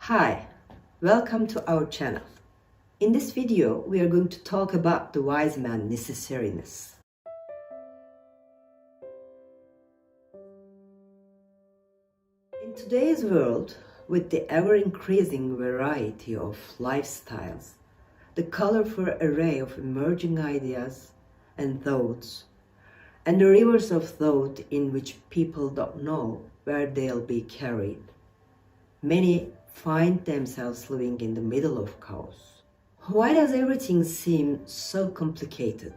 Hi, welcome to our channel. In this video, we are going to talk about the wise man necessariness. In today's world, with the ever-increasing variety of lifestyles, the colorful array of emerging ideas and thoughts, and the rivers of thought in which people don't know where they'll be carried, many find themselves living in the middle of chaos. Why does everything seem so complicated?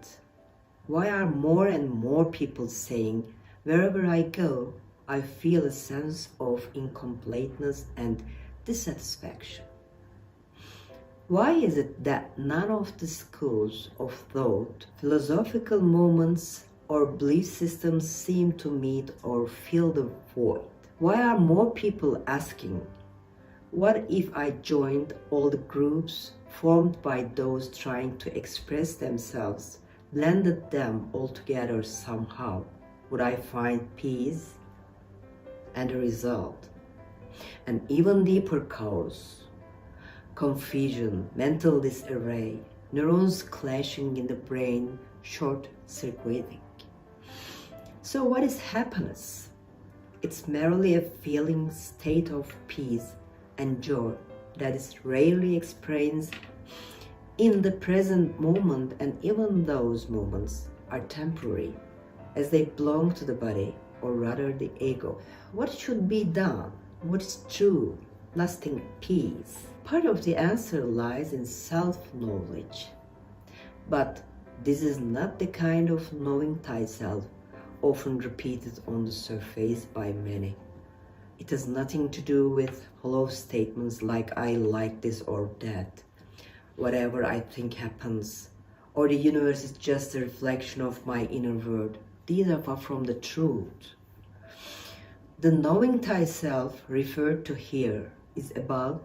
Why are more and more people saying, wherever I go, I feel a sense of incompleteness and dissatisfaction? Why is it that none of the schools of thought, philosophical movements, or belief systems seem to meet or fill the void? Why are more people asking, what if I joined all the groups formed by those trying to express themselves, blended them all together somehow? Would I find peace? And the result, an even deeper chaos, confusion, mental disarray, neurons clashing in the brain, short-circuiting. So what is happiness? It's merely a feeling state of peace and joy that is rarely experienced in the present moment, and even those moments are temporary as they belong to the body, or rather the ego. What should be done? What is true, lasting peace? Part of the answer lies in self-knowledge. But this is not the kind of knowing thyself often repeated on the surface by many. It has nothing to do with hollow statements like I like this or that, whatever I think happens, or the universe is just a reflection of my inner world. These are far from the truth. The knowing thyself referred to here is about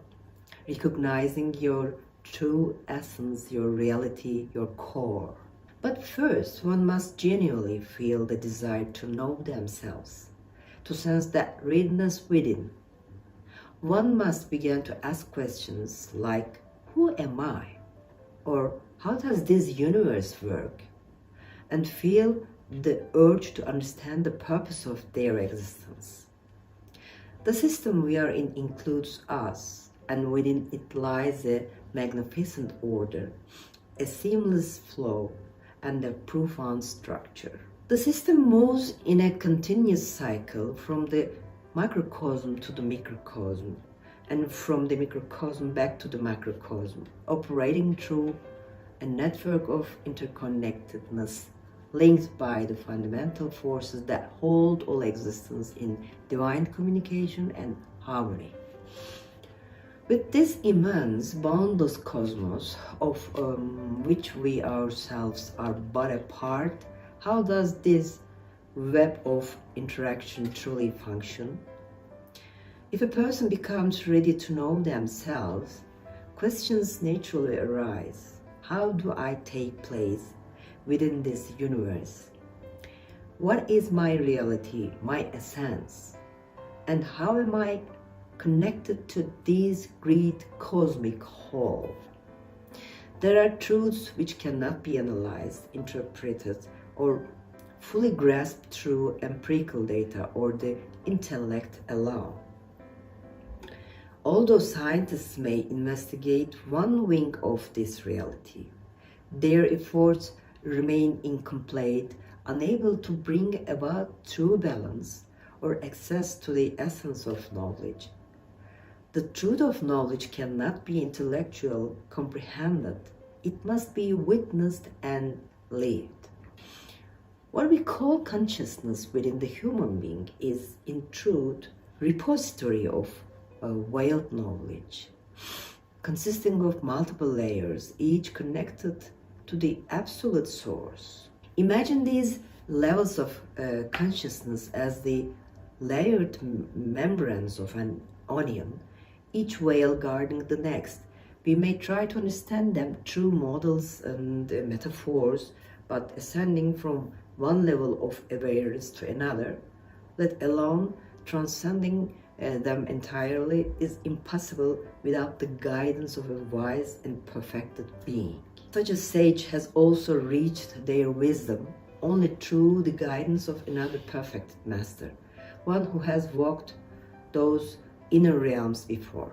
recognizing your true essence, your reality, your core. But first, one must genuinely feel the desire to know themselves, to sense that readiness within. One must begin to ask questions like, who am I? Or how does this universe work? And feel the urge to understand the purpose of their existence. The system we are in includes us, and within it lies a magnificent order, a seamless flow, and a profound structure. The system moves in a continuous cycle from the microcosm to the microcosm, and from the microcosm back to the macrocosm, operating through a network of interconnectedness linked by the fundamental forces that hold all existence in divine communication and harmony. With this immense, boundless cosmos, of which we ourselves are but a part, how does this web of interaction truly function? If a person becomes ready to know themselves, questions naturally arise. How do I take place within this universe? What is my reality, my essence? And how am I connected to this great cosmic whole? There are truths which cannot be analyzed, interpreted, or fully grasped through empirical data or the intellect alone. Although scientists may investigate one wing of this reality, their efforts remain incomplete, unable to bring about true balance or access to the essence of knowledge. The truth of knowledge cannot be intellectually comprehended. It must be witnessed and lived. What we call consciousness within the human being is, in truth, repository of veiled knowledge, consisting of multiple layers, each connected to the absolute source. Imagine these levels of consciousness as the layered membranes of an onion, each veil guarding the next. We may try to understand them through models and metaphors, but ascending from one level of awareness to another, let alone transcending them entirely is impossible without the guidance of a wise and perfected being. Such a sage has also reached their wisdom only through the guidance of another perfect master, one who has walked those inner realms before.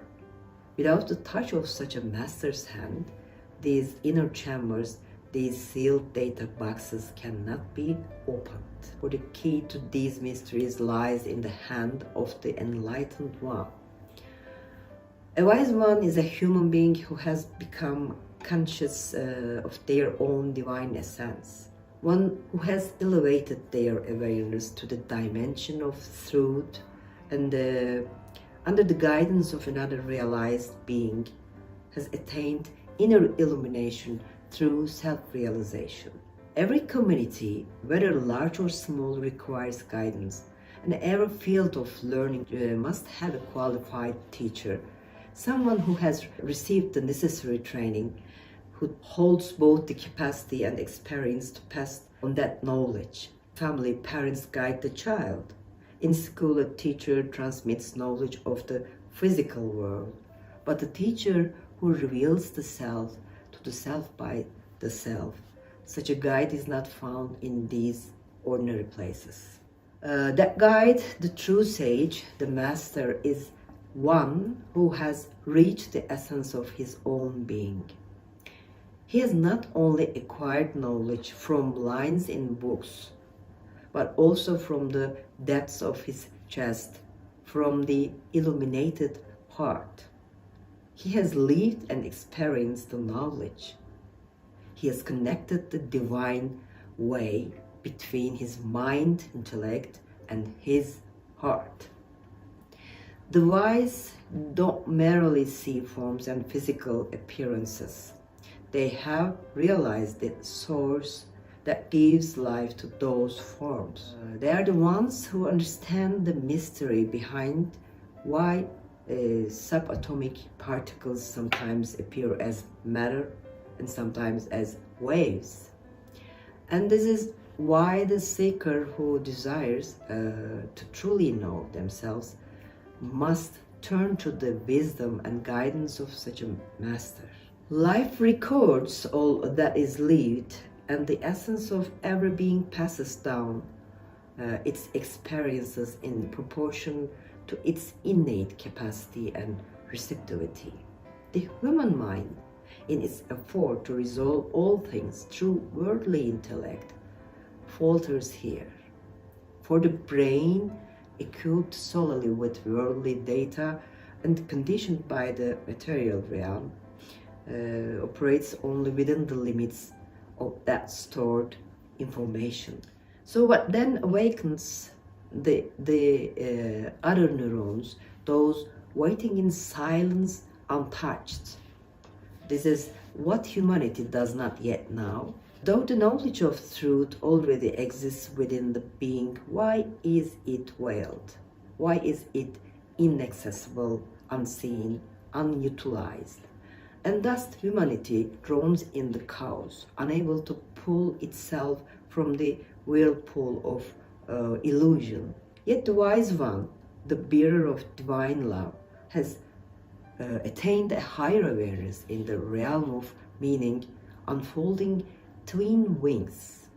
Without the touch of such a master's hand, these inner chambers, these sealed data boxes cannot be opened. For the key to these mysteries lies in the hand of the enlightened one. A wise one is a human being who has become conscious of their own divine essence, one who has elevated their awareness to the dimension of truth and under the guidance of another realized being has attained inner illumination through self-realization. Every community, whether large or small, requires guidance, and every field of learning must have a qualified teacher, someone who has received the necessary training, who holds both the capacity and experience to pass on that knowledge. Family, parents guide the child. In school, a teacher transmits knowledge of the physical world, but the teacher who reveals the self to the self by the self, such a guide is not found in these ordinary places. That guide, the true sage, the master, is one who has reached the essence of his own being. He has not only acquired knowledge from lines in books, but also from the depths of his chest, from the illuminated heart. He has lived and experienced the knowledge. He has connected the divine way between his mind, intellect, and his heart. The wise don't merely see forms and physical appearances. They have realized the source that gives life to those forms. They are the ones who understand the mystery behind why subatomic particles sometimes appear as matter and sometimes as waves. And this is why the seeker who desires to truly know themselves must turn to the wisdom and guidance of such a master. Life records all that is lived, and the essence of every being passes down its experiences in proportion to its innate capacity and receptivity. The human mind, in its effort to resolve all things through worldly intellect, falters here. For the brain, equipped solely with worldly data and conditioned by the material realm, operates only within the limits of that stored information. So what then awakens the other neurons, those waiting in silence untouched? This is what humanity does not yet know. Though the knowledge of truth already exists within the being, why is it veiled? Why is it inaccessible, unseen, unutilized? And thus humanity drowns in the chaos, unable to pull itself from the whirlpool of illusion. Yet the wise one, the bearer of divine love, has attained a higher awareness in the realm of meaning, unfolding twin wings.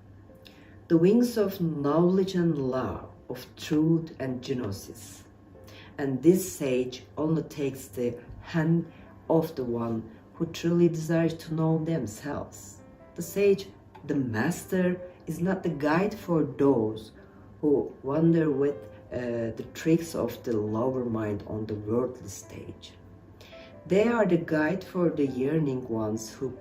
The wings of knowledge and love, of truth and gnosis. And this sage only takes the hand of the one who truly desires to know themselves. The sage, the master, is not the guide for those who wander with the tricks of the lower mind on the worldly stage. They are the guide for the yearning ones who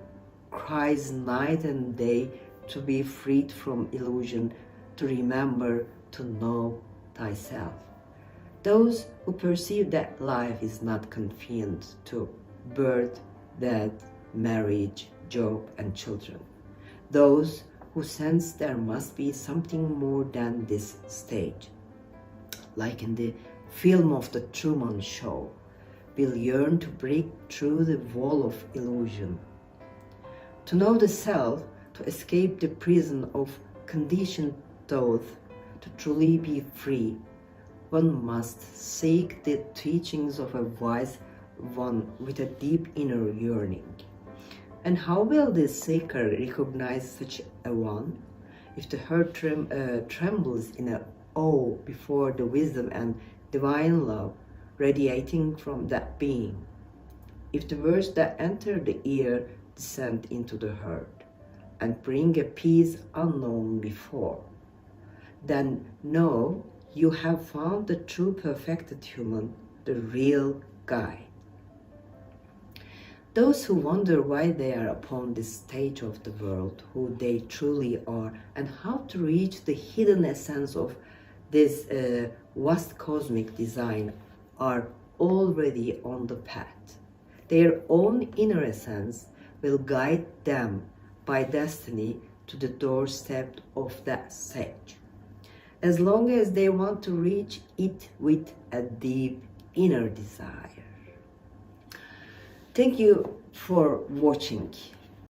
cries night and day to be freed from illusion, to remember, to know thyself. Those who perceive that life is not confined to birth, death, marriage, job, and children. Those who sense there must be something more than this stage. Like in the film of the Truman Show, will yearn to break through the wall of illusion. To know the self, to escape the prison of conditioned thought, to truly be free, one must seek the teachings of a wise one with a deep inner yearning. And how will the seeker recognize such a one? If the heart trembles in awe before the wisdom and divine love radiating from that being, if the words that enter the ear descend into the heart and bring a peace unknown before, then know you have found the true perfected human, the real guide. Those who wonder why they are upon this stage of the world, who they truly are, and how to reach the hidden essence of this vast cosmic design are already on the path. Their own inner essence will guide them by destiny to the doorstep of that stage, as long as they want to reach it with a deep inner desire. Thank you for watching.